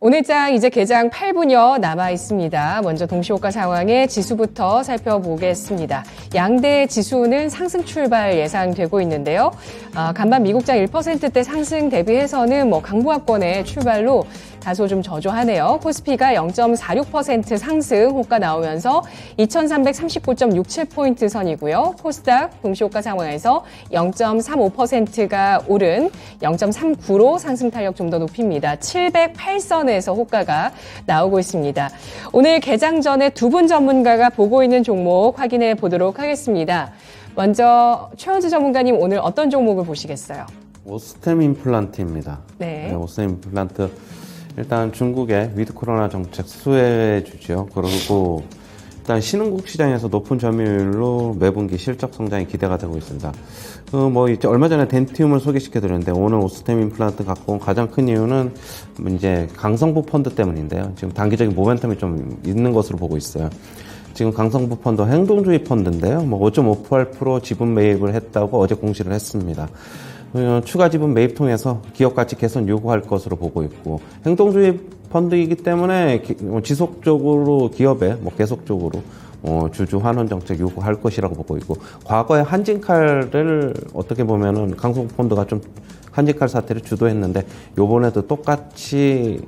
오늘장 이제 개장 8분여 남아 있습니다. 먼저 동시호가 상황의 지수부터 살펴보겠습니다. 양대 지수는 상승 출발 예상되고 있는데요. 간밤 미국장 1%대 상승 대비해서는 강보합권의 출발로 다소 좀 저조하네요. 코스피가 0.46% 상승 호가 나오면서 2339.67포인트 선이고요. 코스닥 동시호가 상황에서 0.35%가 오른 0.39로 상승 탄력 좀 더 높입니다. 708선에서 호가가 나오고 있습니다. 오늘 개장 전에 두 분 전문가가 보고 있는 종목 확인해 보도록 하겠습니다. 먼저 최원주 전문가님 오늘 어떤 종목을 보시겠어요? 오스템 임플란트입니다. 네. 오스템 임플란트 일단 중국의 위드 코로나 정책 수혜주죠. 그리고 일단 신흥국 시장에서 높은 점유율로 매분기 실적 성장이 기대가 되고 있습니다. 이제 얼마 전에 덴티움을 소개시켜 드렸는데 오늘 오스템 임플란트 갖고 온 가장 큰 이유는 이제 강성부 펀드 때문인데요. 지금 단기적인 모멘텀이 좀 있는 것으로 보고 있어요. 지금 강성부 펀드 행동주의 펀드인데요. 5.58% 지분 매입을 했다고 어제 공시를 했습니다. 추가 지분 매입 통해서 기업 가치 개선 요구할 것으로 보고 있고, 행동주의 펀드이기 때문에 지속적으로 기업에 계속적으로 주주 환원 정책 요구할 것이라고 보고 있고, 과거에 한진칼을 어떻게 보면은 강성부 펀드가 좀 한진칼 사태를 주도했는데 요번에도 똑같이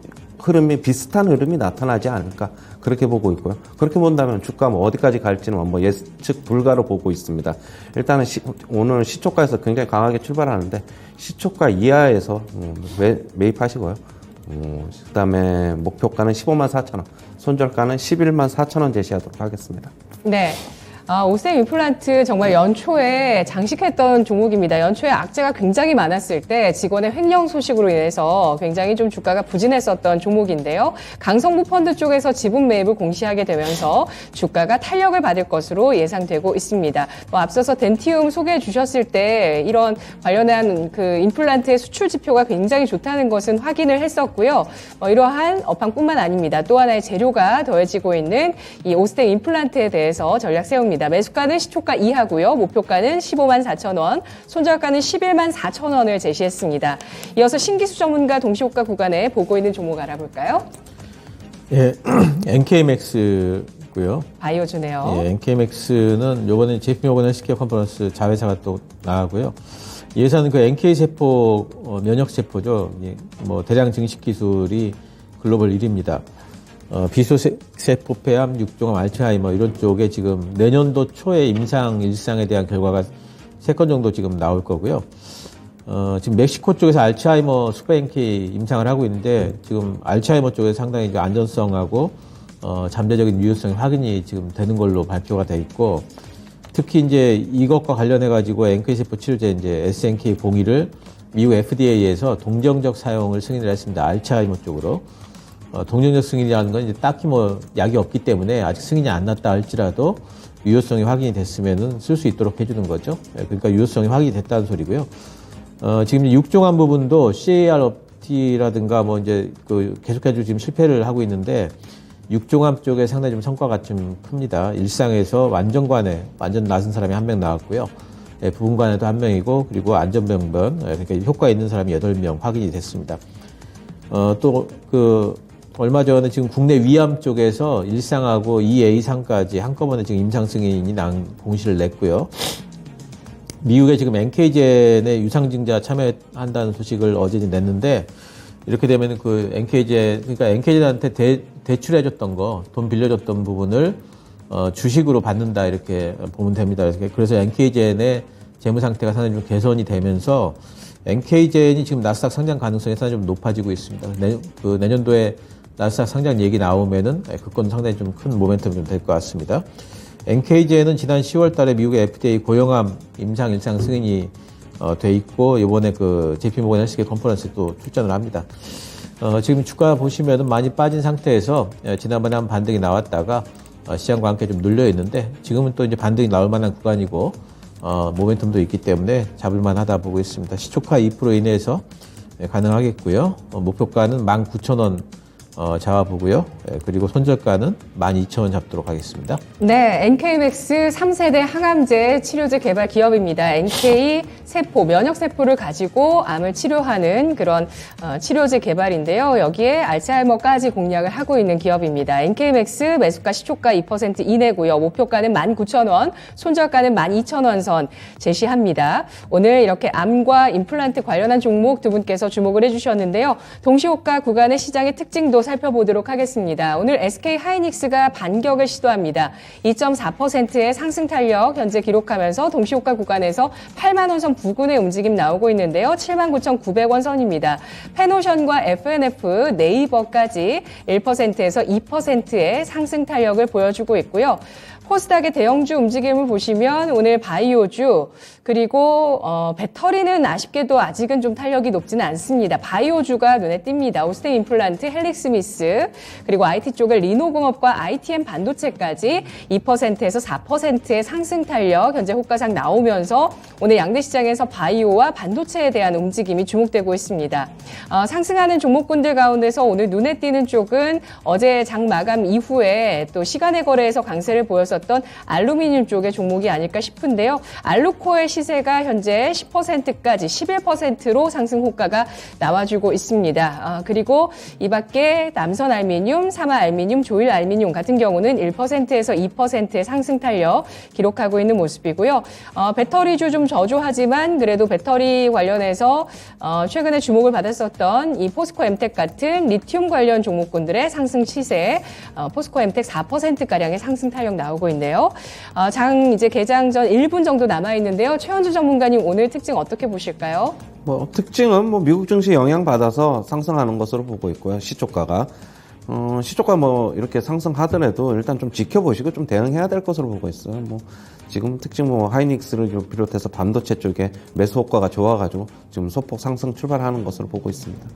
비슷한 흐름이 나타나지 않을까 그렇게 보고 있고요. 그렇게 본다면 주가 어디까지 갈지는 예측 불가로 보고 있습니다. 일단은 오늘 시초가에서 굉장히 강하게 출발하는데 시초가 이하에서 매입하시고요. 그다음에 목표가는 15만 4천 원, 손절가는 11만 4천 원 제시하도록 하겠습니다. 네. 오스템 임플란트 정말 연초에 장식했던 종목입니다. 연초에 악재가 굉장히 많았을 때 직원의 횡령 소식으로 인해서 굉장히 좀 주가가 부진했었던 종목인데요. 강성부 펀드 쪽에서 지분 매입을 공시하게 되면서 주가가 탄력을 받을 것으로 예상되고 있습니다. 앞서서 덴티움 소개해 주셨을 때 이런 관련한 그 임플란트의 수출 지표가 굉장히 좋다는 것은 확인을 했었고요. 이러한 업황뿐만 아닙니다. 또 하나의 재료가 더해지고 있는 이 오스템 임플란트에 대해서 전략 세웁니다. 매수가는 시초가 이하고요. 목표가는 15만 4천 원, 손절가는 11만 4천 원을 제시했습니다. 이어서 신기수 전문가 동시호가 구간에 보고 있는 종목 알아볼까요? 예, NK맥스고요. 바이오주네요. 예, NK맥스는 요번에 제품 요번에 시켜 컨퍼런스 자회사가 또 나가고요. 예산은 그 NK세포 면역세포죠. 대량 증식 기술이 글로벌 1위입니다. 비소세포폐암, 육종암, 알츠하이머 이런 쪽에 지금 내년도 초에 임상 일상에 대한 결과가 3건 정도 지금 나올 거고요. 지금 멕시코 쪽에서 알츠하이머 슈퍼NK 임상을 하고 있는데 지금 알츠하이머 쪽에서 상당히 안전성하고 잠재적인 유효성이 확인이 지금 되는 걸로 발표가 돼 있고, 특히 이제 이것과 관련해 가지고 NK세포 치료제 이제 SNK01을 미국 FDA에서 동정적 사용을 승인을 했습니다. 알츠하이머 쪽으로. 동정적 승인이라는 건 이제 딱히 약이 없기 때문에 아직 승인이 안 났다 할지라도 유효성이 확인이 됐으면은 쓸 수 있도록 해주는 거죠. 그러니까 유효성이 확인이 됐다는 소리고요. 지금 육종암 부분도 CAR-T라든가 이제 계속해서 지금 실패를 하고 있는데, 육종암 쪽에 상당히 좀 성과가 좀 큽니다. 일상에서 완전 낮은 사람이 1명 나왔고요. 부분관에도 1명이고, 그리고 안전병변, 그러니까 효과 있는 사람이 8명 확인이 됐습니다. 얼마 전에 지금 국내 위암 쪽에서 1상하고 2A상까지 한꺼번에 지금 임상 승인이 공시를 냈고요. 미국에 지금 NK젠의 유상증자 참여한다는 소식을 어제 냈는데, 이렇게 되면 그러니까 NK젠한테 대출해줬던 돈 빌려줬던 부분을 주식으로 받는다 이렇게 보면 됩니다. 그래서 NK젠의 재무 상태가 상당히 좀 개선이 되면서 NK젠이 지금 나스닥 상장 가능성이 상당히 좀 높아지고 있습니다. 내년도에 나스닥 상장 얘기 나오면은 그건 상당히 좀 큰 모멘텀이 좀 될 것 같습니다. NK젠은 지난 10월 달에 미국의 FDA 고용암 임상 일상 승인이 돼 있고, 이번에 JP모건 헬스케어 컨퍼런스에 또 출전을 합니다. 지금 주가 보시면은 많이 빠진 상태에서 지난번에 한 반등이 나왔다가 시장과 함께 좀 눌려 있는데, 지금은 또 이제 반등이 나올 만한 구간이고 모멘텀도 있기 때문에 잡을만 하다 보고 있습니다. 시초가 2% 이내에서 가능하겠고요. 목표가는 19,000원 잡아보고요. 그리고 손절가는 12,000원 잡도록 하겠습니다. 네, NK맥스 3세대 항암제 치료제 개발 기업입니다. NK 세포, 면역세포를 가지고 암을 치료하는 그런 치료제 개발인데요. 여기에 알츠하이머까지 공략을 하고 있는 기업입니다. NK맥스 매수가 시초가 2% 이내고요. 목표가는 19,000원, 손절가는 12,000원 선 제시합니다. 오늘 이렇게 암과 임플란트 관련한 종목 두 분께서 주목을 해주셨는데요. 동시호가 구간의 시장의 특징도 살펴보도록 하겠습니다. 오늘 SK하이닉스가 반격을 시도합니다. 2.4%의 상승 탄력 현재 기록하면서 동시호가 구간에서 8만 원 선 부근의 움직임 나오고 있는데요. 79,900원 선입니다. 페노션과 FNF, 네이버까지 1%에서 2%의 상승 탄력을 보여주고 있고요. 코스닥의 대형주 움직임을 보시면 오늘 바이오주 그리고 배터리는 아쉽게도 아직은 좀 탄력이 높지는 않습니다. 바이오주가 눈에 띕니다. 오스템 임플란트, 헬릭스미스 그리고 IT 쪽의 리노공업과 ITM 반도체까지 2%에서 4%의 상승 탄력 현재 호가상 나오면서 오늘 양대 시장에서 바이오와 반도체에 대한 움직임이 주목되고 있습니다. 상승하는 종목군들 가운데서 오늘 눈에 띄는 쪽은 어제 장 마감 이후에 또 시간의 거래에서 강세를 보였었던 알루미늄 쪽의 종목이 아닐까 싶은데요. 알루코의 시세가 현재 10%까지 11%로 상승 호가가 나와주고 있습니다. 그리고 이 밖에 남선 알미늄, 사마 알미늄, 조일 알미늄 같은 경우는 1%에서 2%의 상승 탄력 기록하고 있는 모습이고요. 배터리주 좀 저조하지만 그래도 배터리 관련해서 최근에 주목을 받았었던 이 포스코 엠텍 같은 리튬 관련 종목군들의 상승 시세, 포스코 엠텍 4%가량의 상승 탄력 나오고 있네요. 장 이제 개장 전 1분 정도 남아 있는데요. 최현주 전문가님 오늘 특징 어떻게 보실까요? 특징은 미국 증시 영향받아서 상승하는 것으로 보고 있고요. 시초가가. 시초가 이렇게 상승하더라도 일단 좀 지켜보시고 좀 대응해야 될 것으로 보고 있어요. 지금 특징 하이닉스를 비롯해서 반도체 쪽에 매수 효과가 좋아가지고 지금 소폭 상승 출발하는 것으로 보고 있습니다.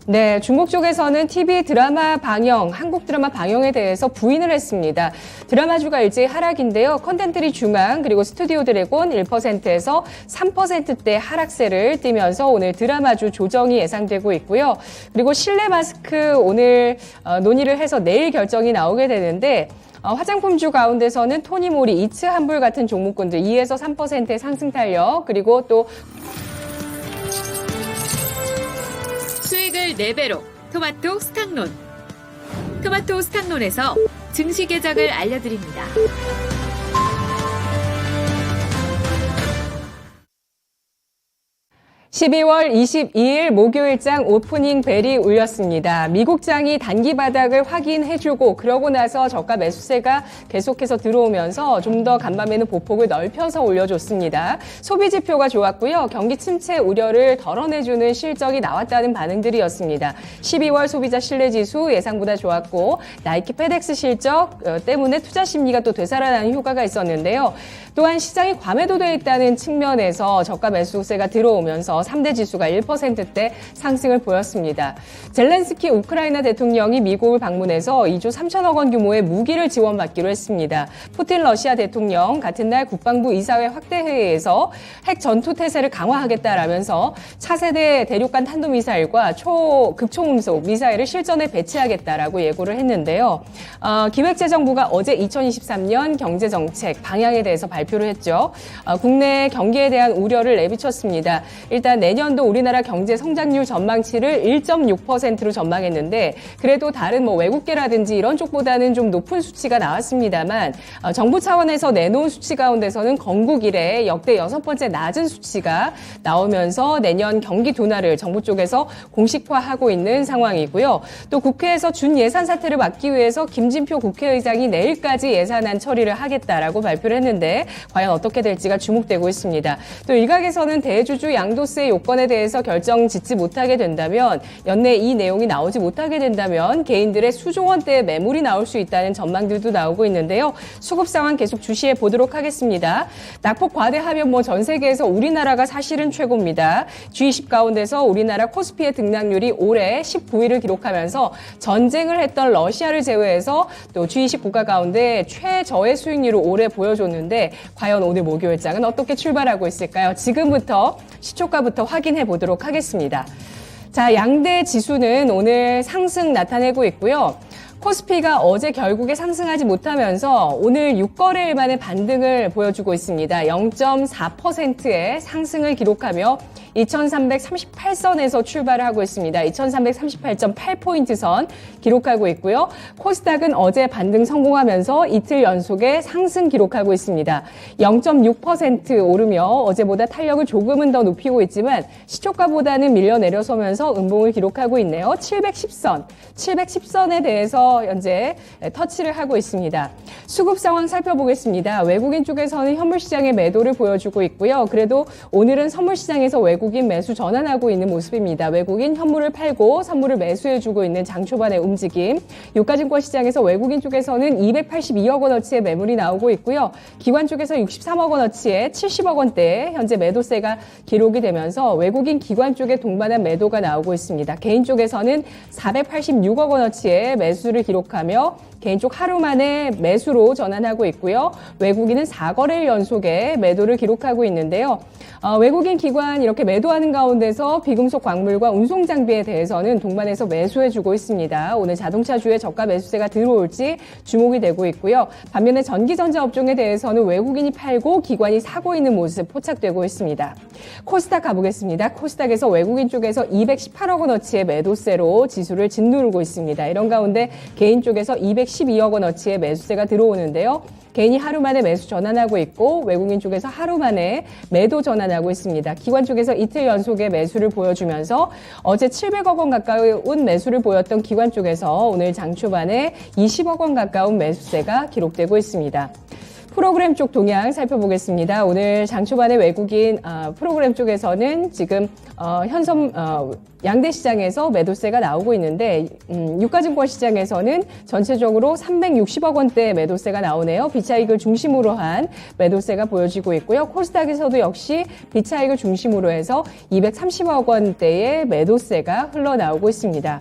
네, 중국 쪽에서는 TV 드라마 방영, 한국 드라마 방영에 대해서 부인을 했습니다. 드라마주가 일제히 하락인데요. 컨텐츠리 중앙 그리고 스튜디오 드래곤 1%에서 3%대 하락세를 띠면서 오늘 드라마주 조정이 예상되고 있고요. 그리고 실내 마스크 오늘 논의를 해서 내일 결정이 나오게 되는데 화장품주 가운데서는 토니모리, 이츠 한불 같은 종목군들 2에서 3%의 상승 탄력 그리고 또 수익을 4배로 토마토 스탁론. 토마토 스탁론에서 증시 계작을 알려드립니다. 12월 22일 목요일장 오프닝 벨이 울렸습니다. 미국장이 단기 바닥을 확인해주고 그러고 나서 저가 매수세가 계속해서 들어오면서 좀 더 간밤에는 보폭을 넓혀서 올려줬습니다. 소비 지표가 좋았고요. 경기 침체 우려를 덜어내주는 실적이 나왔다는 반응들이었습니다. 12월 소비자 신뢰지수 예상보다 좋았고 나이키 페덱스 실적 때문에 투자 심리가 또 되살아나는 효과가 있었는데요. 또한 시장이 과매도되어 있다는 측면에서 저가 매수세가 들어오면서 3대 지수가 1%대 상승을 보였습니다. 젤렌스키 우크라이나 대통령이 미국을 방문해서 2조 3천억 원 규모의 무기를 지원받기로 했습니다. 푸틴 러시아 대통령 같은 날 국방부 이사회 확대 회의에서 핵 전투 태세를 강화하겠다라면서 차세대 대륙간 탄도미사일과 극초음속 미사일을 실전에 배치하겠다라고 예고를 했는데요. 기획재정부가 어제 2023년 경제정책 방향에 대해서 발표를 했죠. 국내 경기에 대한 우려를 내비쳤습니다. 일단 내년도 우리나라 경제 성장률 전망치를 1.6%로 전망했는데 그래도 다른 외국계라든지 이런 쪽보다는 좀 높은 수치가 나왔습니다만 정부 차원에서 내놓은 수치 가운데서는 건국 이래 역대 6번째 낮은 수치가 나오면서 내년 경기 둔화를 정부 쪽에서 공식화하고 있는 상황이고요. 또 국회에서 준예산 사태를 막기 위해서 김진표 국회의장이 내일까지 예산안 처리를 하겠다라고 발표를 했는데 과연 어떻게 될지가 주목되고 있습니다. 또 일각에서는 대주주 양도세 요건에 대해서 결정 짓지 못하게 된다면 연내 이 내용이 나오지 못하게 된다면 개인들의 수조 원대의 매물이 나올 수 있다는 전망들도 나오고 있는데요. 수급 상황 계속 주시해 보도록 하겠습니다. 낙폭 과대하면 전 세계에서 우리나라가 사실은 최고입니다. G20 가운데서 우리나라 코스피의 등락률이 올해 19위를 기록하면서 전쟁을 했던 러시아를 제외해서 또 G20 국가 가운데 최저의 수익률을 올해 보여줬는데 과연 오늘 목요일장은 어떻게 출발하고 있을까요? 지금부터 시초가부터 확인해 보도록 하겠습니다. 자, 양대 지수는 오늘 상승 나타내고 있고요. 코스피가 어제 결국에 상승하지 못하면서 오늘 6거래일 만에 반등을 보여주고 있습니다. 0.4%의 상승을 기록하며 2338선에서 출발을 하고 있습니다. 2338.8포인트 선 기록하고 있고요. 코스닥은 어제 반등 성공하면서 이틀 연속의 상승 기록하고 있습니다. 0.6% 오르며 어제보다 탄력을 조금은 더 높이고 있지만 시초가보다는 밀려 내려서면서 음봉을 기록하고 있네요. 710선에 대해서 현재 터치를 하고 있습니다. 수급 상황 살펴보겠습니다. 외국인 쪽에서는 현물 시장의 매도를 보여주고 있고요. 그래도 오늘은 선물 시장에서 외국인 매수 전환하고 있는 모습입니다. 외국인 현물을 팔고 선물을 매수해주고 있는 장 초반의 움직임. 유가증권 시장에서 외국인 쪽에서는 282억 원어치의 매물이 나오고 있고요. 기관 쪽에서 63억 원어치의 70억 원대의 현재 매도세가 기록이 되면서 외국인 기관 쪽에 동반한 매도가 나오고 있습니다. 개인 쪽에서는 486억 원어치의 매수를 기록하며 개인 쪽 하루 만에 매수로 전환하고 있고요. 외국인은 4거래일 연속에 매도를 기록하고 있는데요. 외국인 기관 이렇게 매도하는 가운데서 비금속 광물과 운송 장비에 대해서는 동반해서 매수해주고 있습니다. 오늘 자동차주의 저가 매수세가 들어올지 주목이 되고 있고요. 반면에 전기전자 업종에 대해서는 외국인이 팔고 기관이 사고 있는 모습 포착되고 있습니다. 코스닥 가보겠습니다. 코스닥에서 외국인 쪽에서 218억 원어치의 매도세로 지수를 짓누르고 있습니다. 이런 가운데 개인 쪽에서 212억 원어치의 매수세가 들어오는데요. 개인이 하루 만에 매수 전환하고 있고 외국인 쪽에서 하루 만에 매도 전환하고 있습니다. 기관 쪽에서 이틀 연속의 매수를 보여주면서 어제 700억 원 가까운 매수를 보였던 기관 쪽에서 오늘 장 초반에 20억 원 가까운 매수세가 기록되고 있습니다. 프로그램 쪽 동향 살펴보겠습니다. 오늘 장 초반에 외국인 프로그램 쪽에서는 지금 양대 시장에서 매도세가 나오고 있는데 유가증권 시장에서는 전체적으로 360억 원대 매도세가 나오네요. 비차익을 중심으로 한 매도세가 보여지고 있고요. 코스닥에서도 역시 비차익을 중심으로 해서 230억 원대의 매도세가 흘러나오고 있습니다.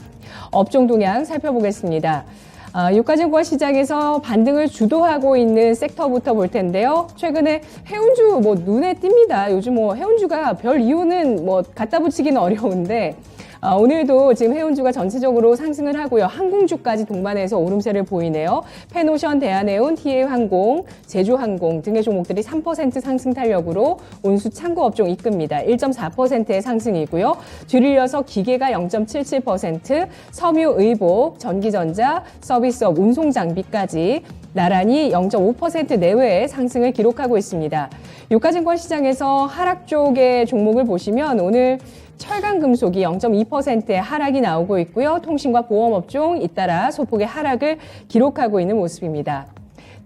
업종 동향 살펴보겠습니다. 유가증권 시장에서 반등을 주도하고 있는 섹터부터 볼 텐데요. 최근에 해운주 눈에 띕니다. 요즘 해운주가 별 이유는 갖다 붙이기는 어려운데 오늘도 지금 해운주가 전체적으로 상승을 하고요. 항공주까지 동반해서 오름세를 보이네요. 펜오션, 대한해운, TA항공, 제주항공 등의 종목들이 3% 상승 탄력으로 운수 창고 업종 이끕니다. 1.4%의 상승이고요. 뒤를 이어서 기계가 0.77%, 섬유, 의복, 전기전자, 서비스업, 운송장비까지 나란히 0.5% 내외의 상승을 기록하고 있습니다. 유가증권 시장에서 하락 쪽의 종목을 보시면 오늘 철강금속이 0.2%의 하락이 나오고 있고요. 통신과 보험업종 잇따라 소폭의 하락을 기록하고 있는 모습입니다.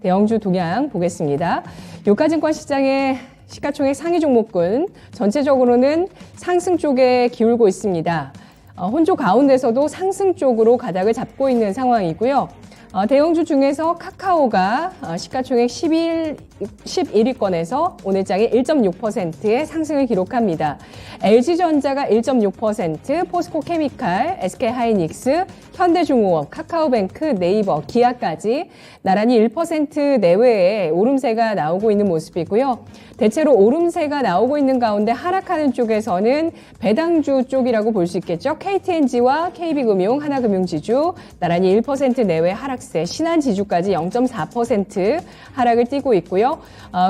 대형주 동향 보겠습니다. 유가증권 시장의 시가총액 상위 종목군 전체적으로는 상승 쪽에 기울고 있습니다. 혼조 가운데서도 상승 쪽으로 가닥을 잡고 있는 상황이고요. 대형주 중에서 카카오가 시가총액 11위권에서 오늘장에 1.6%의 상승을 기록합니다. LG전자가 1.6%, 포스코케미칼, SK하이닉스, 현대중공업, 카카오뱅크, 네이버, 기아까지 나란히 1% 내외의 오름세가 나오고 있는 모습이고요. 대체로 오름세가 나오고 있는 가운데 하락하는 쪽에서는 배당주 쪽이라고 볼 수 있겠죠. KTNG와 KB금융, 하나금융지주 나란히 1% 내외 하락세, 신한지주까지 0.4% 하락을 띠고 있고요.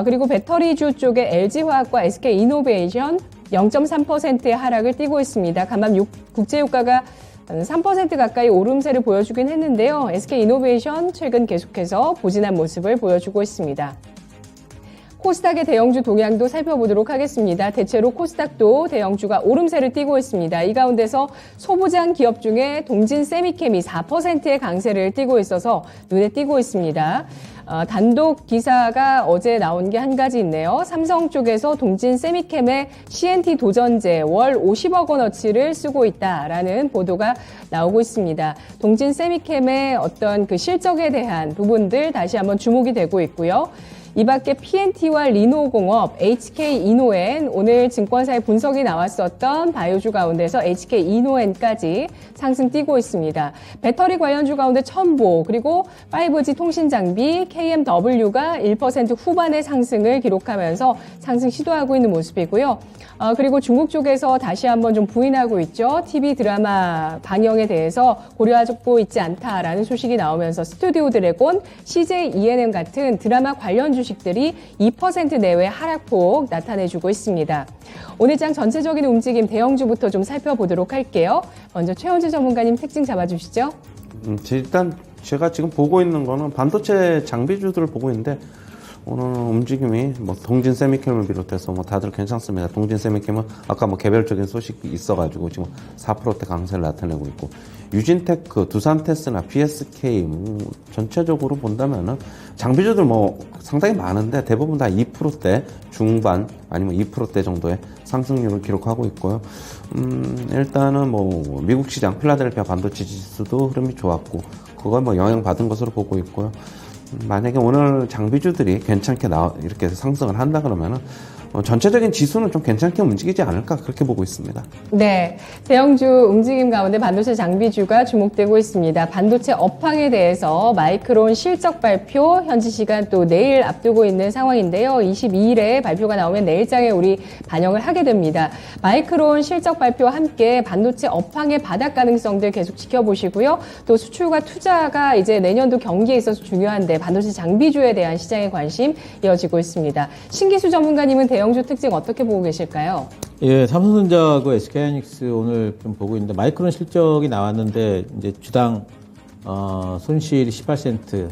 그리고 배터리주 쪽에 LG화학과 SK이노베이션 0.3%의 하락을 띠고 있습니다. 간밤 국제유가가 3% 가까이 오름세를 보여주긴 했는데요. SK이노베이션 최근 계속해서 부진한 모습을 보여주고 있습니다. 코스닥의 대형주 동향도 살펴보도록 하겠습니다. 대체로 코스닥도 대형주가 오름세를 띠고 있습니다. 이 가운데서 소부장 기업 중에 동진 세미캠이 4%의 강세를 띠고 있어서 눈에 띄고 있습니다. 단독 기사가 어제 나온 게 한 가지 있네요. 삼성 쪽에서 동진 세미캠의 CNT 도전제 월 50억 원어치를 쓰고 있다라는 보도가 나오고 있습니다. 동진 세미캠의 어떤 그 실적에 대한 부분들 다시 한번 주목이 되고 있고요. 이 밖에 PNT와 리노공업, HK-이노엔, 오늘 증권사의 분석이 나왔었던 바이오주 가운데서 HK-이노엔까지 상승 띄고 있습니다. 배터리 관련주 가운데 첨보, 그리고 5G 통신 장비, KMW가 1% 후반의 상승을 기록하면서 상승 시도하고 있는 모습이고요. 그리고 중국 쪽에서 다시 한번 좀 부인하고 있죠. TV 드라마 방영에 대해서 고려하고 있지 않다라는 소식이 나오면서 스튜디오 드래곤, CJ ENM 같은 드라마 관련 주식들이 2% 내외 하락폭 나타내주고 있습니다. 오늘 장 전체적인 움직임 대형주부터 좀 살펴보도록 할게요. 먼저 최원주 전문가님 특징 잡아주시죠. 일단 제가 지금 보고 있는 거는 반도체 장비주들을 보고 있는데 오늘 움직임이 뭐 동진 세미캠을 비롯해서 뭐 다들 괜찮습니다. 동진 세미캠은 아까 뭐 개별적인 소식이 있어가지고 지금 4%대 강세를 나타내고 있고 유진테크, 두산테스나 PSK 전체적으로 본다면은 장비주들 뭐 상당히 많은데 대부분 다 2%대 중반 아니면 2%대 정도의 상승률을 기록하고 있고요. 일단은 뭐 미국 시장 필라델피아 반도체 지수도 흐름이 좋았고 그걸 뭐 영향받은 것으로 보고 있고요. 만약에 오늘 장비주들이 괜찮게 이렇게 상승을 한다 그러면은 전체적인 지수는 좀 괜찮게 움직이지 않을까 그렇게 보고 있습니다. 네, 대형주 움직임 가운데 반도체 장비주가 주목되고 있습니다. 반도체 업황에 대해서 마이크론 실적 발표 현지 시간 또 내일 앞두고 있는 상황인데요. 22일에 발표가 나오면 내일장에 우리 반영을 하게 됩니다. 마이크론 실적 발표와 함께 반도체 업황의 바닥 가능성들 계속 지켜보시고요. 또 수출과 투자가 이제 내년도 경기에 있어서 중요한데 반도체 장비주에 대한 시장의 관심 이어지고 있습니다. 신기수 전문가님은 대형주 특징 어떻게 보고 계실까요? 예, 삼성전자하고 SK하이닉스 오늘 좀 보고 있는데 마이크론 실적이 나왔는데 이제 주당 손실이 18센트,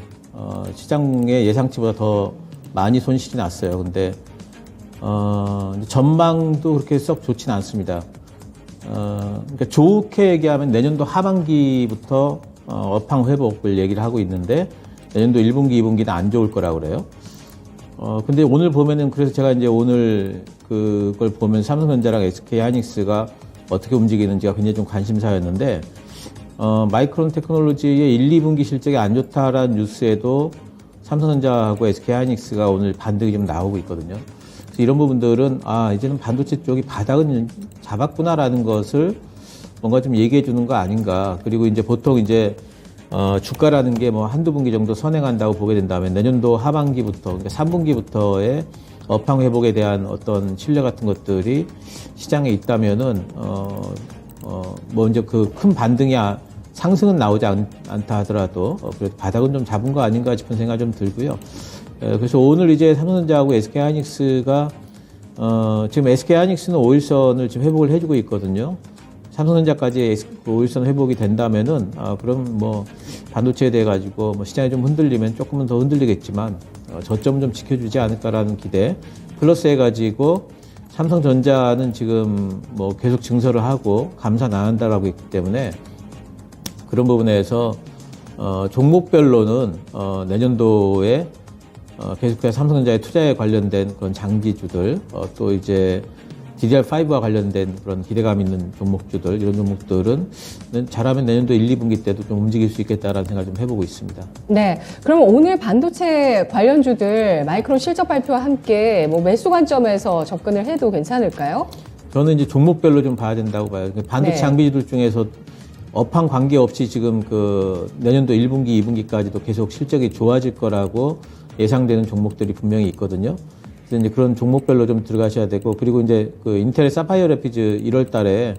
시장의 예상치보다 더 많이 손실이 났어요. 근데 전망도 그렇게 썩 좋지는 않습니다. 그러니까 좋게 얘기하면 내년도 하반기부터 업황 회복을 얘기를 하고 있는데 내년도 1분기, 2분기는 안 좋을 거라고 그래요. 근데 오늘 보면은 그래서 제가 이제 오늘 그걸 보면 삼성전자랑 SK하이닉스가 어떻게 움직이는지가 굉장히 좀 관심사였는데 마이크론 테크놀로지의 1, 2분기 실적이 안 좋다라는 뉴스에도 삼성전자하고 SK하이닉스가 오늘 반등이 좀 나오고 있거든요. 그래서 이런 부분들은 이제는 반도체 쪽이 바닥은 잡았구나라는 것을 뭔가 좀 얘기해 주는 거 아닌가. 그리고 이제 보통 이제 주가라는 게 뭐 한두 분기 정도 선행한다고 보게 된다면 내년도 하반기부터, 그러니까 3분기부터의 업황 회복에 대한 어떤 신뢰 같은 것들이 시장에 있다면은, 뭐 이제 그 큰 반등이 상승은 나오지 않다 하더라도, 그래도 바닥은 좀 잡은 거 아닌가 싶은 생각이 좀 들고요. 그래서 오늘 이제 삼성전자하고 SK하이닉스가, 지금 SK하이닉스는 5일선을 지금 회복을 해주고 있거든요. 삼성전자까지 5일선 회복이 된다면은, 그럼 뭐, 반도체에 대해 가지고 뭐 시장이 좀 흔들리면 조금은 더 흔들리겠지만, 저점은 좀 지켜주지 않을까라는 기대, 플러스 해가지고, 삼성전자는 지금 뭐 계속 증설을 하고 감산 안 한다라고 했기 때문에, 그런 부분에서, 종목별로는, 내년도에, 계속해서 삼성전자의 투자에 관련된 그런 장비주들, 또 이제, DDR5와 관련된 그런 기대감 있는 종목주들, 이런 종목들은 잘하면 내년도 1, 2분기 때도 좀 움직일 수 있겠다라는 생각을 좀 해보고 있습니다. 네. 그럼 오늘 반도체 관련주들 마이크론 실적 발표와 함께 뭐 매수 관점에서 접근을 해도 괜찮을까요? 저는 이제 종목별로 좀 봐야 된다고 봐요. 반도체 네. 장비주들 중에서 업황 관계없이 지금 그 내년도 1분기, 2분기까지도 계속 실적이 좋아질 거라고 예상되는 종목들이 분명히 있거든요. 그래서 이제 그런 종목별로 좀 들어가셔야 되고, 그리고 이제 그 인텔의 사파이어 래피즈 1월 달에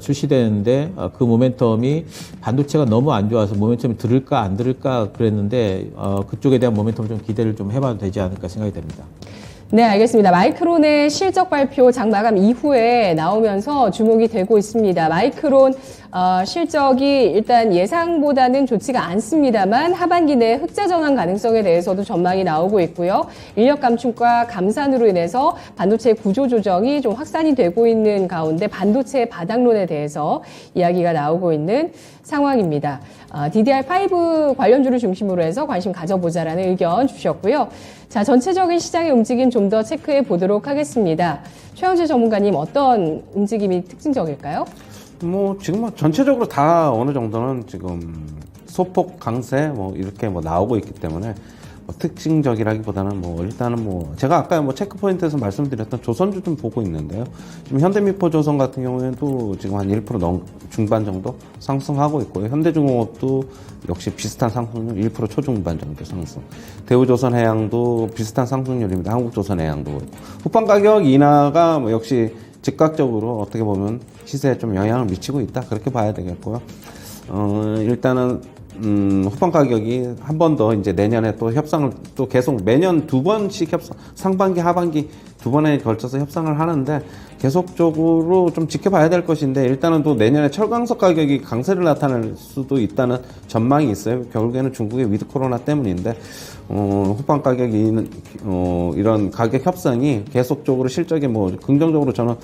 출시되는데 그 모멘텀이 반도체가 너무 안 좋아서 모멘텀이 들을까 안 들을까 그랬는데 그쪽에 대한 모멘텀을 좀 기대를 좀 해봐도 되지 않을까 생각이 됩니다. 네, 알겠습니다. 마이크론의 실적 발표 장 마감 이후에 나오면서 주목이 되고 있습니다. 마이크론 실적이 일단 예상보다는 좋지가 않습니다만 하반기 내 흑자 전환 가능성에 대해서도 전망이 나오고 있고요. 인력 감축과 감산으로 인해서 반도체 구조 조정이 좀 확산이 되고 있는 가운데 반도체 바닥론에 대해서 이야기가 나오고 있는 상황입니다. DDR5 관련주를 중심으로 해서 관심 가져보자라는 의견 주셨고요. 자, 전체적인 시장의 움직임 좀 더 체크해 보도록 하겠습니다. 최영재 전문가님 어떤 움직임이 특징적일까요? 뭐 지금 뭐 전체적으로 다 어느 정도는 지금 소폭 강세 뭐 이렇게 뭐 나오고 있기 때문에 특징적이라기보다는 일단은 제가 아까 체크 포인트에서 말씀드렸던 조선주 좀 보고 있는데요. 지금 현대미포조선 같은 경우에도 지금 한 1% 중반 정도 상승하고 있고요. 현대중공업도 역시 비슷한 상승률 1% 초중반 정도 상승. 대우조선해양도 비슷한 상승률입니다. 한국조선해양도 그렇고. 후반 가격 인하가 역시 즉각적으로 어떻게 보면 시세에 좀 영향을 미치고 있다. 그렇게 봐야 되겠고요. 일단은 후반 가격이 한 번 더 이제 내년에 또 협상을 또 계속 매년 2번씩 상반기, 하반기 2번에 걸쳐서 협상을 하는데 계속적으로 좀 지켜봐야 될 것인데 일단은 또 내년에 철강석 가격이 강세를 나타낼 수도 있다는 전망이 있어요. 결국에는 중국의 위드 코로나 때문인데 후반 가격이 이런 가격 협상이 계속적으로 실적에 긍정적으로 저는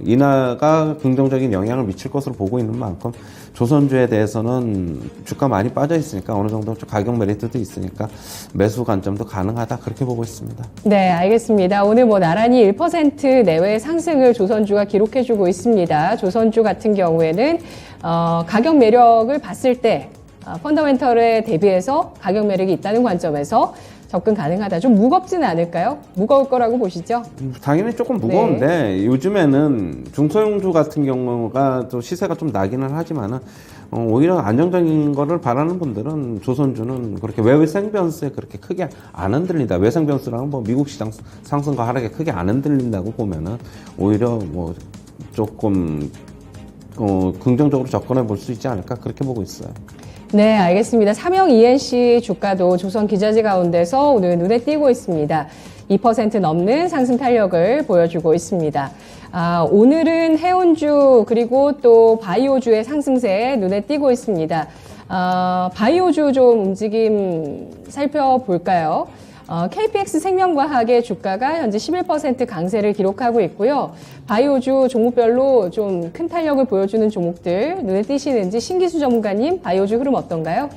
인하가 긍정적인 영향을 미칠 것으로 보고 있는 만큼 조선주에 대해서는 주가 많이 빠져 있으니까 어느 정도 가격 메리트도 있으니까 매수 관점도 가능하다 그렇게 보고 있습니다. 네, 알겠습니다. 오늘 나란히 1% 내외의 상승을 조선주가 기록해주고 있습니다. 조선주 같은 경우에는 가격 매력을 봤을 때 펀더멘털에 대비해서 가격 매력이 있다는 관점에서 접근 가능하다. 좀 무겁지는 않을까요? 무거울 거라고 보시죠? 당연히 조금 무거운데 요즘에는 중소형주 같은 경우가 또 시세가 좀 나기는 하지만은 오히려 안정적인 거를 바라는 분들은 조선주는 그렇게 외생 변수에 그렇게 크게 안 흔들린다. 외생 변수라는 미국 시장 상승과 하락에 크게 안 흔들린다고 보면은 오히려 조금 긍정적으로 접근해 볼 수 있지 않을까 그렇게 보고 있어요. 네, 알겠습니다. 삼형 ENC 주가도 조선 기자재 가운데서 오늘 눈에 띄고 있습니다. 2% 넘는 상승 탄력을 보여주고 있습니다. 오늘은 해운주 그리고 또 바이오주의 상승세 눈에 띄고 있습니다. 바이오주 좀 움직임 살펴볼까요? KPX 생명과학의 주가가 현재 11% 강세를 기록하고 있고요. 바이오주 종목별로 좀 큰 탄력을 보여주는 종목들 눈에 띄시는지 신기수 전문가님 바이오주 흐름 어떤가요?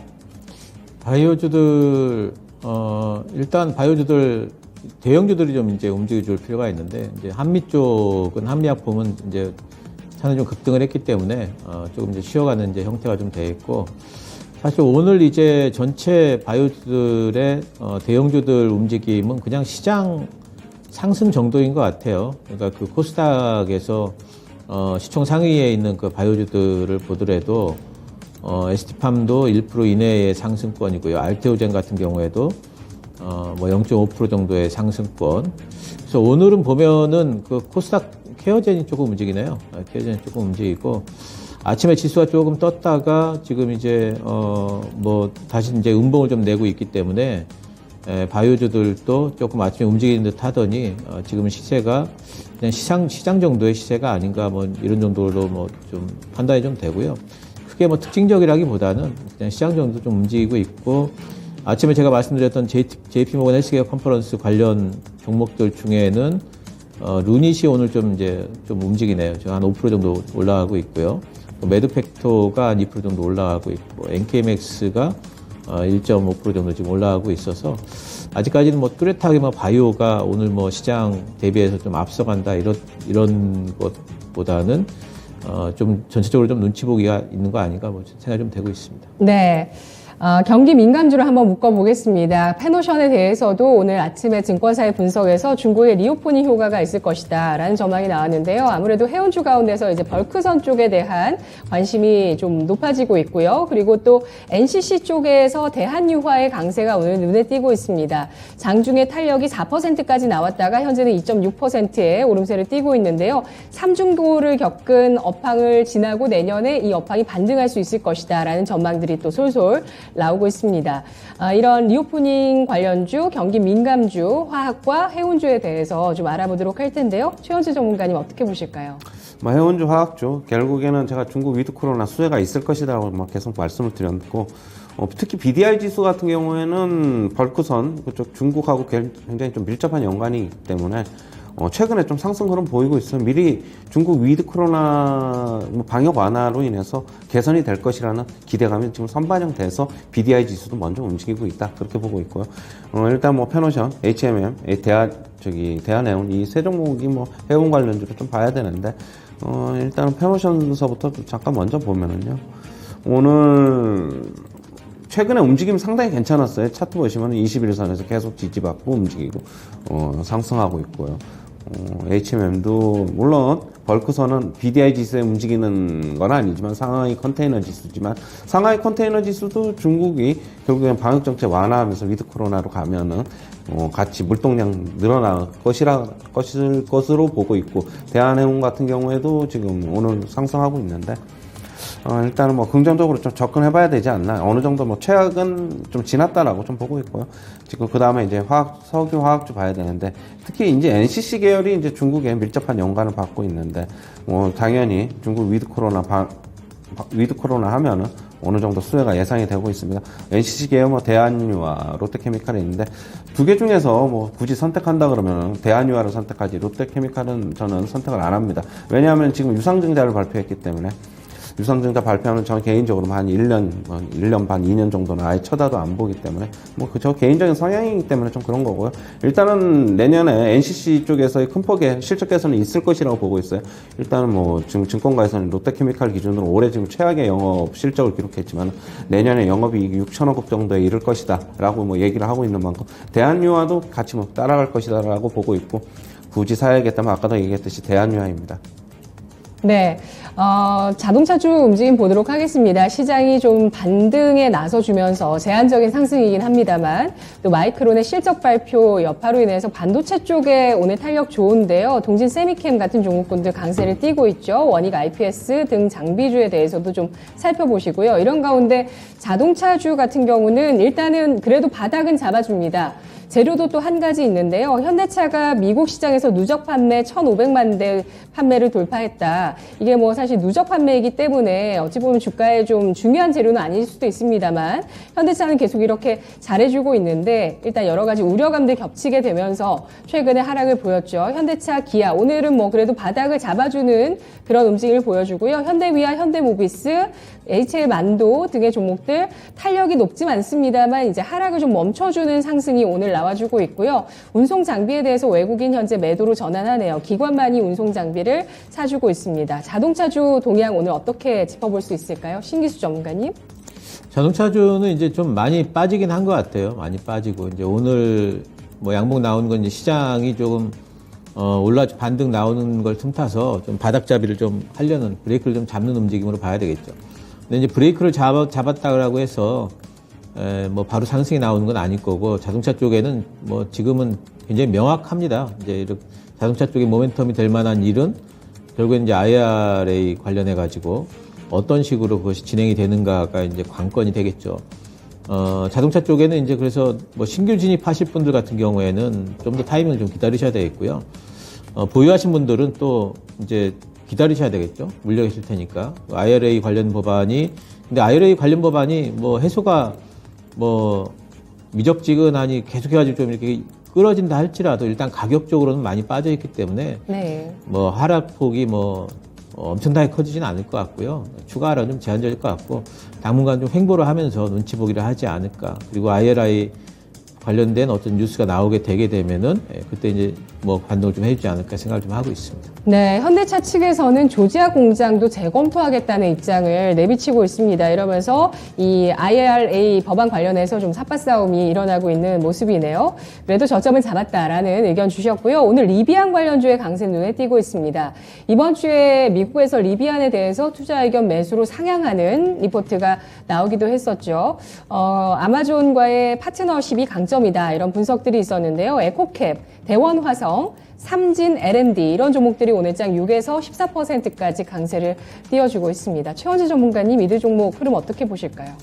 바이오주들 일단 바이오주들 대형주들이 좀 이제 움직여줄 필요가 있는데 이제 한미 쪽은 한미약품은 이제 차는 좀 급등을 했기 때문에 조금 이제 쉬어가는 이제 형태가 좀 돼 있고. 사실 오늘 이제 전체 바이오주들의 대형주들 움직임은 그냥 시장 상승 정도인 것 같아요. 그러니까 그 코스닥에서 시총 상위에 있는 그 바이오주들을 보더라도 ST팜도 1% 이내의 상승권이고요. 알테오젠 같은 경우에도 0.5% 정도의 상승권. 그래서 오늘은 보면은 그 코스닥 케어젠이 조금 움직이네요. 케어젠이 조금 움직이고. 아침에 지수가 조금 떴다가 지금 이제 다시 이제 음봉을 좀 내고 있기 때문에 바이오주들도 조금 아침에 움직이는 듯 하더니 지금 시세가 그냥 시장 정도의 시세가 아닌가 이런 정도로 좀 판단이 좀 되고요. 크게 특징적이라기보다는 그냥 시장 정도 좀 움직이고 있고 아침에 제가 말씀드렸던 JP모건 헬스케어 컨퍼런스 관련 종목들 중에는 루닛이 오늘 좀 움직이네요. 지금 한 5% 정도 올라가고 있고요. 매드팩토가 한 2% 정도 올라가고 있고, NKMX가 1.5% 정도 지금 올라가고 있어서, 아직까지는 뚜렷하게 바이오가 오늘 시장 대비해서 좀 앞서간다, 이런 것보다는, 좀 전체적으로 좀 눈치 보기가 있는 거 아닌가, 생각이 좀 되고 있습니다. 네. 경기 민감주를 한번 묶어보겠습니다. 페노션에 대해서도 오늘 아침에 증권사의 분석에서 중국의 리오프닝 효과가 있을 것이다 라는 전망이 나왔는데요. 아무래도 해운주 가운데서 이제 벌크선 쪽에 대한 관심이 좀 높아지고 있고요. 그리고 또 NCC 쪽에서 대한유화의 강세가 오늘 눈에 띄고 있습니다. 장중에 탄력이 4%까지 나왔다가 현재는 2.6%의 오름세를 띄고 있는데요. 3중도를 겪은 업황을 지나고 내년에 이 업황이 반등할 수 있을 것이다 라는 전망들이 또 솔솔 나오고 있습니다. 이런 리오프닝 관련주, 경기 민감주, 화학과 해운주에 대해서 좀 알아보도록 할 텐데요. 최현주 전문가님 어떻게 보실까요? 해운주, 화학주 결국에는 제가 중국 위드 코로나 수혜가 있을 것이라고 계속 말씀을 드렸고 특히 BDI 지수 같은 경우에는 벌크선 그쪽 중국하고 굉장히 좀 밀접한 연관이 있기 때문에 최근에 좀 상승 흐름 보이고 있어요. 미리 중국 위드 코로나 방역 완화로 인해서 개선이 될 것이라는 기대감이 지금 선반영돼서 BDI 지수도 먼저 움직이고 있다. 그렇게 보고 있고요. 일단 페노션, HMM, 대한해운 이 세 종목이 해운 관련주로 좀 봐야 되는데 일단은 페노션서부터 잠깐 먼저 보면은요. 오늘 최근에 움직임 상당히 괜찮았어요. 차트 보시면 21선에서 계속 지지받고 움직이고 상승하고 있고요. HMM도 물론 벌크선은 BDI 지수에 움직이는 건 아니지만 상하이 컨테이너 지수지만 상하이 컨테이너 지수도 중국이 결국엔 방역 정책 완화하면서 위드 코로나로 가면은 같이 물동량 늘어날 것일 것으로 보고 있고 대한해운 같은 경우에도 지금 오늘 상승하고 있는데 일단은 뭐 긍정적으로 좀 접근해봐야 되지 않나. 어느 정도 뭐 최악은 좀 지났다라고 좀 보고 있고요. 지금 그 다음에 이제 석유 화학주 봐야 되는데 특히 이제 NCC 계열이 이제 중국에 밀접한 연관을 받고 있는데 당연히 중국 위드 코로나 하면은 어느 정도 수혜가 예상이 되고 있습니다. NCC 계열 뭐 대한유화, 롯데케미칼이 있는데 두 개 중에서 뭐 굳이 선택한다 그러면 대한유화를 선택하지 롯데케미칼은 저는 선택을 안 합니다. 왜냐하면 지금 유상증자를 발표했기 때문에 유상증자 발표하면 저는 개인적으로 한 1년 반, 2년 정도는 아예 쳐다도 안 보기 때문에 저 개인적인 성향이기 때문에 좀 그런 거고요. 일단은 내년에 NCC 쪽에서의 큰 폭의 실적 개선이 있을 것이라고 보고 있어요. 일단은 뭐 지금 증권가에서는 롯데케미칼 기준으로 올해 지금 최악의 영업 실적을 기록했지만 내년에 영업이익이 6천억 원 정도에 이를 것이다라고 뭐 얘기를 하고 있는 만큼 대한유화도 같이 뭐 따라갈 것이다라고 보고 있고 굳이 사야겠다면 아까도 얘기했듯이 대한유화입니다. 네, 자동차주 움직임 보도록 하겠습니다. 시장이 좀 반등에 나서주면서 제한적인 상승이긴 합니다만 또 마이크론의 실적 발표 여파로 인해서 반도체 쪽에 오늘 탄력 좋은데요. 동진 세미캠 같은 종목군들 강세를 띠고 있죠. 원익 IPS 등 장비주에 대해서도 좀 살펴보시고요. 이런 가운데 자동차주 같은 경우는 일단은 그래도 바닥은 잡아줍니다. 재료도 또 한 가지 있는데요. 현대차가 미국 시장에서 누적 판매 1,500만 대 판매를 돌파했다. 이게 뭐 사실 누적 판매이기 때문에 어찌 보면 주가에 좀 중요한 재료는 아닐 수도 있습니다만 현대차는 계속 이렇게 잘해주고 있는데 일단 여러 가지 우려감들 겹치게 되면서 최근에 하락을 보였죠. 현대차, 기아 오늘은 뭐 그래도 바닥을 잡아주는 그런 움직임을 보여주고요. 현대위아, 현대모비스, HL만도 등의 종목들 탄력이 높지 않습니다만 이제 하락을 좀 멈춰주는 상승이 오늘 나와주고 있고요. 운송 장비에 대해서 외국인 현재 매도로 전환하네요. 기관만이 운송 장비를 사주고 있습니다. 자동차주 동향 오늘 어떻게 짚어볼 수 있을까요? 신기수 전문가님. 자동차주는 이제 좀 많이 빠지긴 한 것 같아요. 많이 빠지고 이제 오늘 뭐 양봉 나오는 건 이제 시장이 조금 반등 나오는 걸 틈타서 좀 바닥잡이를 좀 하려는 브레이크를 좀 잡는 움직임으로 봐야 되겠죠. 근데 이제 브레이크를 잡았다고 해서 뭐 바로 상승이 나오는 건 아닐 거고 자동차 쪽에는 뭐 지금은 굉장히 명확합니다. 이제 이렇게 자동차 쪽에 모멘텀이 될 만한 일은 결국엔 이제 IRA 관련해 가지고 어떤 식으로 그것이 진행이 되는가가 이제 관건이 되겠죠. 자동차 쪽에는 이제 그래서 뭐 신규 진입하실 분들 같은 경우에는 좀 더 타이밍을 좀 기다리셔야 되겠고요. 보유하신 분들은 또 이제 기다리셔야 되겠죠. 물려 계실 테니까. IRA 관련 법안이, 근데 IRA 관련 법안이 뭐 해소가 뭐 미적지근하니 계속해가지고 좀 이렇게 끌어진다 할지라도 일단 가격적으로는 많이 빠져 있기 때문에 네. 뭐 하락폭이 뭐 엄청나게 커지진 않을 것 같고요. 추가 하락은 좀 제한적일 것 같고 당분간 좀 횡보를 하면서 눈치 보기를 하지 않을까. 그리고 IRA 관련된 어떤 뉴스가 나오게 되게 되면은 그때 이제 뭐 반등을 좀 해주지 않을까 생각을 좀 하고 있습니다. 네, 현대차 측에서는 조지아 공장도 재검토하겠다는 입장을 내비치고 있습니다. 이러면서 이 IRA 법안 관련해서 좀 삿바 싸움이 일어나고 있는 모습이네요. 그래도 저점을 잡았다라는 의견 주셨고요. 오늘 리비안 관련주의 강세 눈에 띄고 있습니다. 이번 주에 미국에서 리비안에 대해서 투자 의견 매수로 상향하는 리포트가 나오기도 했었죠. 아마존과의 파트너십이 강점이다 이런 분석들이 있었는데요. 에코캡, 대원화성, 삼진, LMD 이런 종목들이 오늘장 6에서 14%까지 강세를 띄워주고 있습니다. 최원재 전문가님 이들 종목 흐름 어떻게 보실까요?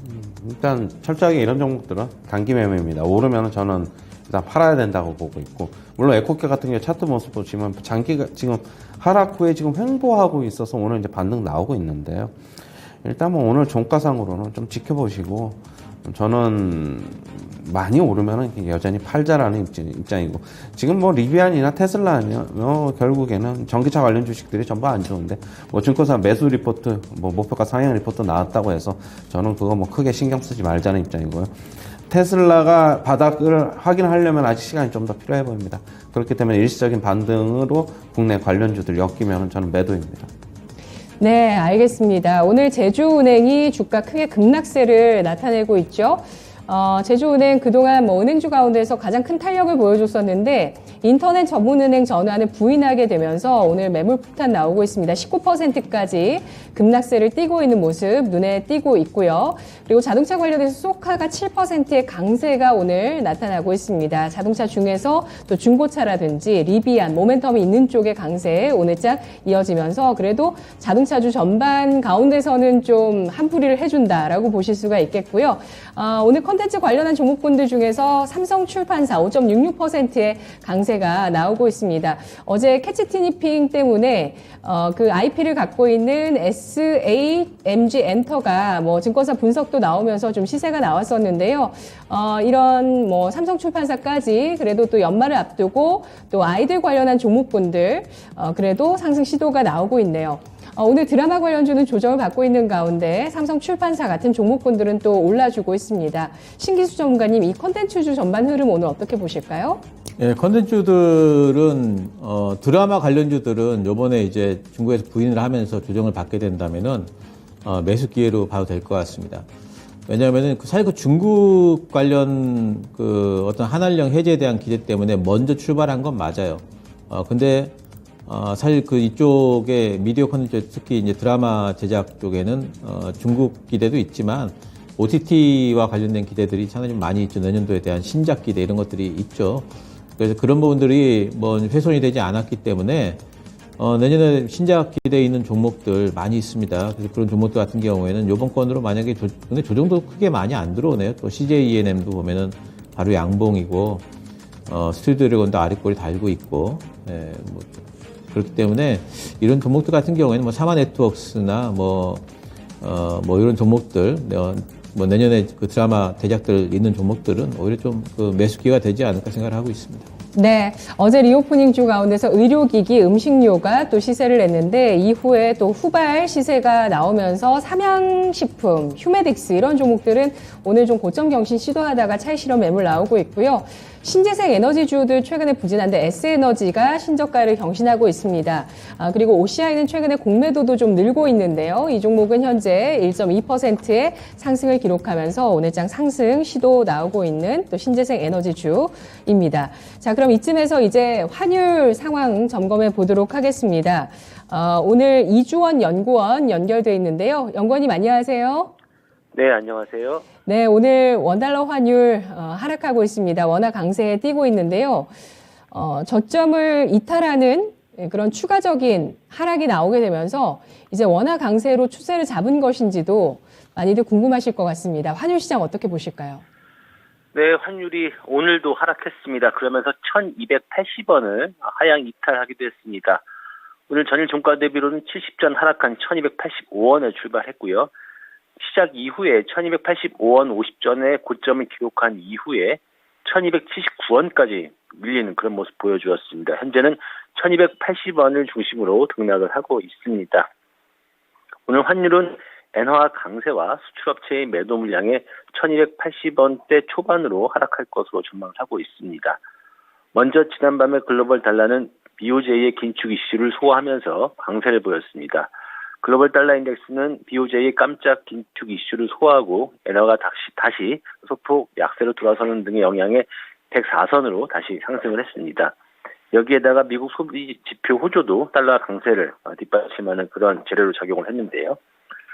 일단 철저하게 이런 종목들은 단기 매매입니다. 오르면 저는 일단 팔아야 된다고 보고 있고 물론 에코캡 같은 경우 차트 모습 보시면 장기가 지금 하락 후에 지금 횡보하고 있어서 오늘 이제 반등 나오고 있는데요. 일단 뭐 오늘 종가상으로는 좀 지켜보시고 저는 많이 오르면은 여전히 팔자라는 입장이고 지금 뭐 리비안이나 테슬라는 결국에는 전기차 관련 주식들이 전부 안 좋은데 뭐 증권사 매수 리포트 뭐 목표가 상향 리포트 나왔다고 해서 저는 그거 뭐 크게 신경 쓰지 말자는 입장이고요. 테슬라가 바닥을 확인하려면 아직 시간이 좀 더 필요해 보입니다. 그렇기 때문에 일시적인 반등으로 국내 관련주들 엮이면 저는 매도입니다. 네, 알겠습니다. 오늘 제주은행이 주가 크게 급락세를 나타내고 있죠. 제주은행 그동안 은행주 가운데서 가장 큰 탄력을 보여줬었는데 인터넷 전문은행 전환을 부인하게 되면서 오늘 매물 폭탄 나오고 있습니다. 19%까지 급락세를 띠고 있는 모습 눈에 띄고 있고요. 그리고 자동차 관련해서 소카가 7%의 강세가 오늘 나타나고 있습니다. 자동차 중에서 또 중고차라든지 리비안, 모멘텀이 있는 쪽의 강세 오늘장 이어지면서 그래도 자동차주 전반 가운데서는 좀 한풀이를 해준다라고 보실 수가 있겠고요. 오늘 콘텐츠 관련한 종목군들 중에서 삼성출판사 5.66%의 강세가 나오고 있습니다. 어제 캐치티니핑 때문에 그 IP를 갖고 있는 SAMG 엔터가 증권사 분석도 나오면서 좀 시세가 나왔었는데요. 이런 삼성출판사까지 그래도 또 연말을 앞두고 또 아이들 관련한 종목군들 그래도 상승 시도가 나오고 있네요. 오늘 드라마 관련주는 조정을 받고 있는 가운데 삼성출판사 같은 종목군들은 또 올라주고 있습니다. 신기수 전문가님, 이 컨텐츠주 전반 흐름 오늘 어떻게 보실까요? 예, 컨텐츠들은 드라마 관련주들은 요번에 이제 중국에서 부인을 하면서 조정을 받게 된다면은 매수 기회로 봐도 될 것 같습니다. 왜냐하면은 사실 그 중국 관련 그 어떤 한한령 해제에 대한 기대 때문에 먼저 출발한 건 맞아요. 근데 사실 그 이쪽에 미디어 컨텐츠 특히 이제 드라마 제작 쪽에는 중국 기대도 있지만 OTT와 관련된 기대들이 상당히 좀 많이 있죠. 내년도에 대한 신작 기대 이런 것들이 있죠. 그래서 그런 부분들이 훼손이 되지 않았기 때문에 내년에 신작 기대에 있는 종목들 많이 있습니다. 그래서 그런 종목들 같은 경우에는 이번 건으로 만약에 근데 조정도 크게 많이 안 들어오네요. 또 CJ ENM도 보면은 바로 양봉이고 스튜디오 드래곤도 아랫골이 달고 있고 그렇기 때문에 이런 종목들 같은 경우에는 사마 네트워크스나 이런 종목들 내년에 그 드라마 대작들 있는 종목들은 오히려 좀 그 매수기가 되지 않을까 생각을 하고 있습니다. 네, 어제 리오프닝 주 가운데서 의료기기, 음식료가 또 시세를 냈는데 이후에 또 후발 시세가 나오면서 삼양식품, 휴메딕스 이런 종목들은 오늘 좀 고점 경신 시도하다가 차익 실현 매물 나오고 있고요. 신재생 에너지주들 최근에 부진한데 S에너지가 신저가를 경신하고 있습니다. 그리고 OCI는 최근에 공매도도 좀 늘고 있는데요. 이 종목은 현재 1.2%의 상승을 기록하면서 오늘장 상승 시도 나오고 있는 또 신재생 에너지주입니다. 자, 그럼 이쯤에서 이제 환율 상황 점검해 보도록 하겠습니다. 오늘 이주원 연구원 연결돼 있는데요. 연구원님 안녕하세요. 네, 안녕하세요. 네, 오늘 원달러 환율 하락하고 있습니다. 원화 강세에 뛰고 있는데요. 저점을 이탈하는 그런 추가적인 하락이 나오게 되면서 이제 원화 강세로 추세를 잡은 것인지도 많이들 궁금하실 것 같습니다. 환율 시장 어떻게 보실까요? 네, 환율이 오늘도 하락했습니다. 그러면서 1280원을 하향 이탈하기도 했습니다. 오늘 전일 종가 대비로는 70전 하락한 1285원에 출발했고요. 시작 이후에 1285원 50전에 고점을 기록한 이후에 1279원까지 밀리는 그런 모습 보여주었습니다. 현재는 1280원을 중심으로 등락을 하고 있습니다. 오늘 환율은 엔화 강세와 수출업체의 매도 물량에 1280원대 초반으로 하락할 것으로 전망을 하고 있습니다. 먼저 지난밤에 글로벌 달러는 BOJ의 긴축 이슈를 소화하면서 강세를 보였습니다. 글로벌 달러 인덱스는 BOJ의 깜짝 긴축 이슈를 소화하고 엔화가 다시 소폭 약세로 돌아서는 등의 영향에 104선으로 다시 상승을 했습니다. 여기에다가 미국 소비 지표 호조도 달러 강세를 뒷받침하는 그런 재료로 작용을 했는데요.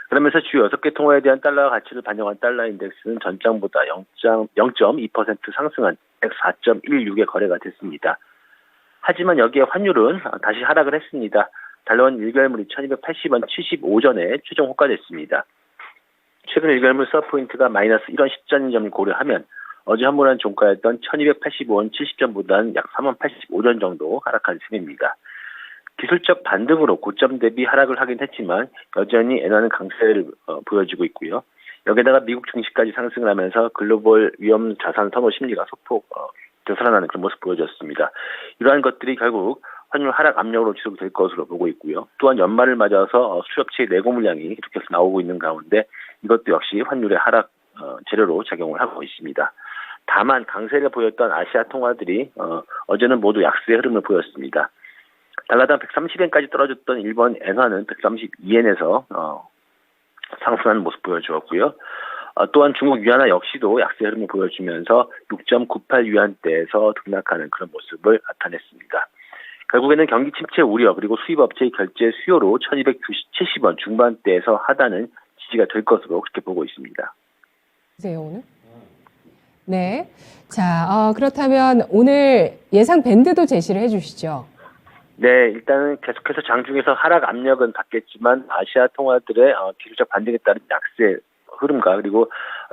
그러면서 주요 6개 통화에 대한 달러 가치를 반영한 달러 인덱스는 전장보다 0.2% 상승한 104.16에 거래가 됐습니다. 하지만 여기에 환율은 다시 하락을 했습니다. 달러원 1결물이 1280원 75전에 최종 호가됐습니다. 최근 1결물 서포인트가 마이너스 1원 10전점을 고려하면 어제 환불한 종가였던 1285원 70전보다는 약 3원 85전 정도 하락한 셈입니다. 기술적 반등으로 고점 대비 하락을 하긴 했지만 여전히 엔화는 강세를 보여주고 있고요. 여기다가 미국 증시까지 상승을 하면서 글로벌 위험 자산 선호 심리가 소폭 되살아나는 그런 모습 보여줬습니다. 이러한 것들이 결국 환율 하락 압력으로 지속될 것으로 보고 있고요. 또한 연말을 맞아서 수출업체의 내고 물량이 계속해서 나오고 있는 가운데 이것도 역시 환율의 하락 재료로 작용을 하고 있습니다. 다만 강세를 보였던 아시아 통화들이 어제는 모두 약세의 흐름을 보였습니다. 달러당 130엔까지 떨어졌던 일본 엔화는 132엔에서 상승하는 모습 보여주었고요. 또한 중국 위안화 역시도 약세 흐름을 보여주면서 6.98위안대에서 등락하는 그런 모습을 나타냈습니다. 결국에는 경기 침체 우려 그리고 수입업체의 결제 수요로 1270원 중반대에서 하단은 지지가 될 것으로 그렇게 보고 있습니다. 보세요, 오늘. 네. 자, 그렇다면 오늘 예상 밴드도 제시를 해주시죠. 네, 일단은 계속해서 장중에서 하락 압력은 받겠지만 아시아 통화들의 기술적 반등에 따른 약세 흐름과 그리고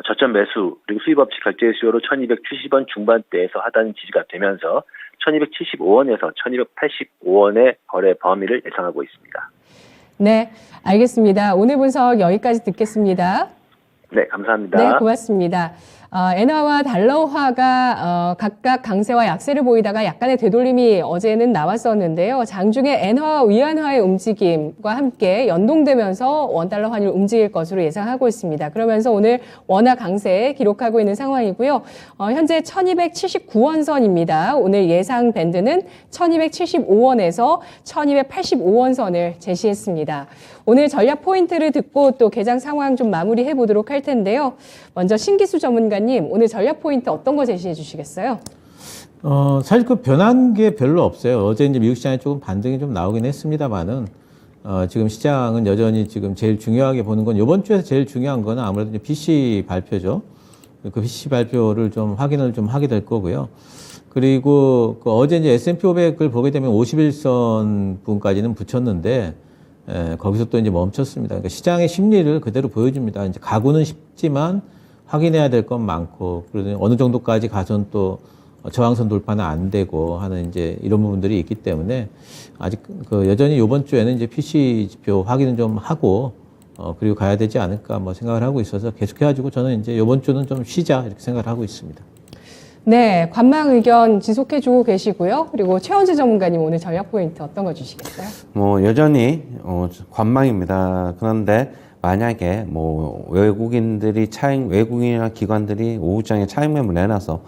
저점 매수 그리고 수입업체 결제 수요로 1270원 중반대에서 하단 지지가 되면서 1275원에서 1285원의 거래 범위를 예상하고 있습니다. 네, 알겠습니다. 오늘 분석 여기까지 듣겠습니다. 네, 감사합니다. 네, 고맙습니다. 엔화와 달러화가 각각 강세와 약세를 보이다가 약간의 되돌림이 어제는 나왔었는데요. 장중에 엔화와 위안화의 움직임과 함께 연동되면서 원달러 환율 움직일 것으로 예상하고 있습니다. 그러면서 오늘 원화 강세 기록하고 있는 상황이고요. 현재 1279원 선입니다. 오늘 예상 밴드는 1275원에서 1285원 선을 제시했습니다. 오늘 전략 포인트를 듣고 또 개장 상황 좀 마무리해 보도록 할 텐데요. 먼저 신기수 전문가님, 오늘 전략 포인트 어떤 거 제시해 주시겠어요? 사실 그 변한 게 별로 없어요. 어제 이제 미국 시장에 조금 반등이 좀 나오긴 했습니다만은, 지금 시장은 여전히 지금 제일 중요하게 보는 건 이번 주에서 제일 중요한 거는 아무래도 이제 PC 발표죠. 그 PC 발표를 좀 확인을 좀 하게 될 거고요. 그리고 그 어제 이제 S&P 500을 보게 되면 51선 부분까지는 붙였는데, 거기서 또 이제 멈췄습니다. 그러니까 시장의 심리를 그대로 보여줍니다. 이제 가고는 쉽지만 확인해야 될 건 많고, 그래서 어느 정도까지 가선 또 저항선 돌파는 안 되고 하는 이제 이런 부분들이 있기 때문에 아직 그 여전히 이번 주에는 이제 PC 지표 확인을 좀 하고, 그리고 가야 되지 않을까 뭐 생각을 하고 있어서 계속해가지고 저는 이제 이번 주는 좀 쉬자 이렇게 생각을 하고 있습니다. 네, 관망 의견 지속해 주고 계시고요. 그리고 최원재 전문가님 오늘 전략 포인트 어떤 거 주시겠어요? 뭐 여전히 관망입니다. 그런데 만약에 뭐 외국인이나 기관들이 오후장에 차익 매물 내놔서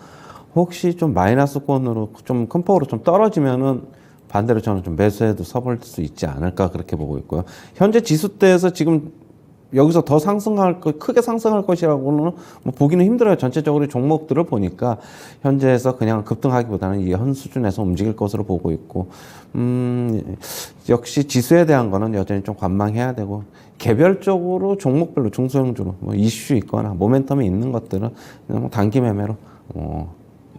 혹시 좀 마이너스권으로 좀 큰 폭으로 좀 떨어지면은 반대로 저는 좀 매수해도 서볼 수 있지 않을까 그렇게 보고 있고요. 현재 지수대에서 지금 여기서 더 크게 상승할 것이라고는 뭐 보기는 힘들어요. 전체적으로 종목들을 보니까 현재에서 그냥 급등하기보다는 이 현 수준에서 움직일 것으로 보고 있고, 역시 지수에 대한 거는 여전히 좀 관망해야 되고, 개별적으로 종목별로 중소형주로 뭐 이슈 있거나 모멘텀이 있는 것들은 그냥 단기 매매로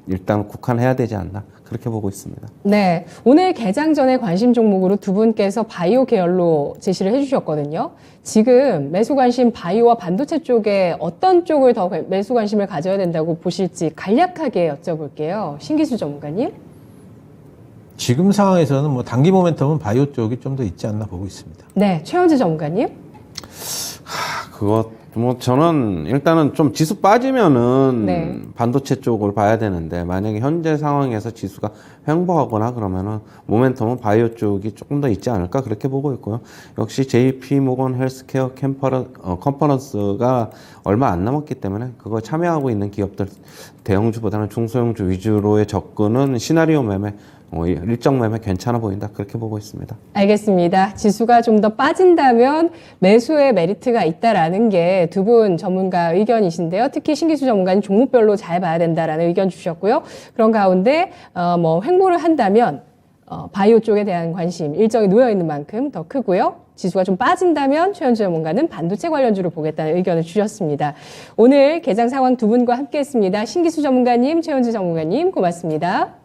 일단 국한해야 되지 않나 그렇게 보고 있습니다. 네, 오늘 개장 전에 관심 종목으로 두 분께서 바이오 계열로 제시를 해주셨거든요. 지금 매수 관심 바이오와 반도체 쪽에 어떤 쪽을 더 매수 관심을 가져야 된다고 보실지 간략하게 여쭤볼게요. 신기수 전문가님. 지금 상황에서는 뭐 단기 모멘텀은 바이오 쪽이 좀 더 있지 않나 보고 있습니다. 네, 최원재 전문가님. 뭐 저는 일단은 좀 지수 빠지면은 네. 반도체 쪽을 봐야 되는데, 만약에 현재 상황에서 지수가 횡보하거나 그러면은 모멘텀은 바이오 쪽이 조금 더 있지 않을까 그렇게 보고 있고요. 역시 JP 모건 헬스케어 컨퍼런스가 얼마 안 남았기 때문에 그거 참여하고 있는 기업들 대형주보다는 중소형주 위주로의 접근은 시나리오 매매, 일정 매매 괜찮아 보인다 그렇게 보고 있습니다. 알겠습니다. 지수가 좀 더 빠진다면 매수의 메리트가 있다라는 게 두 분 전문가 의견이신데요. 특히 신기수 전문가는 종목별로 잘 봐야 된다라는 의견 주셨고요. 그런 가운데 횡보를 한다면 바이오 쪽에 대한 관심 일정이 놓여 있는 만큼 더 크고요. 지수가 좀 빠진다면 최원재 전문가는 반도체 관련주를 보겠다는 의견을 주셨습니다. 오늘 개장 상황 두 분과 함께했습니다. 신기수 전문가님, 최원재 전문가님 고맙습니다.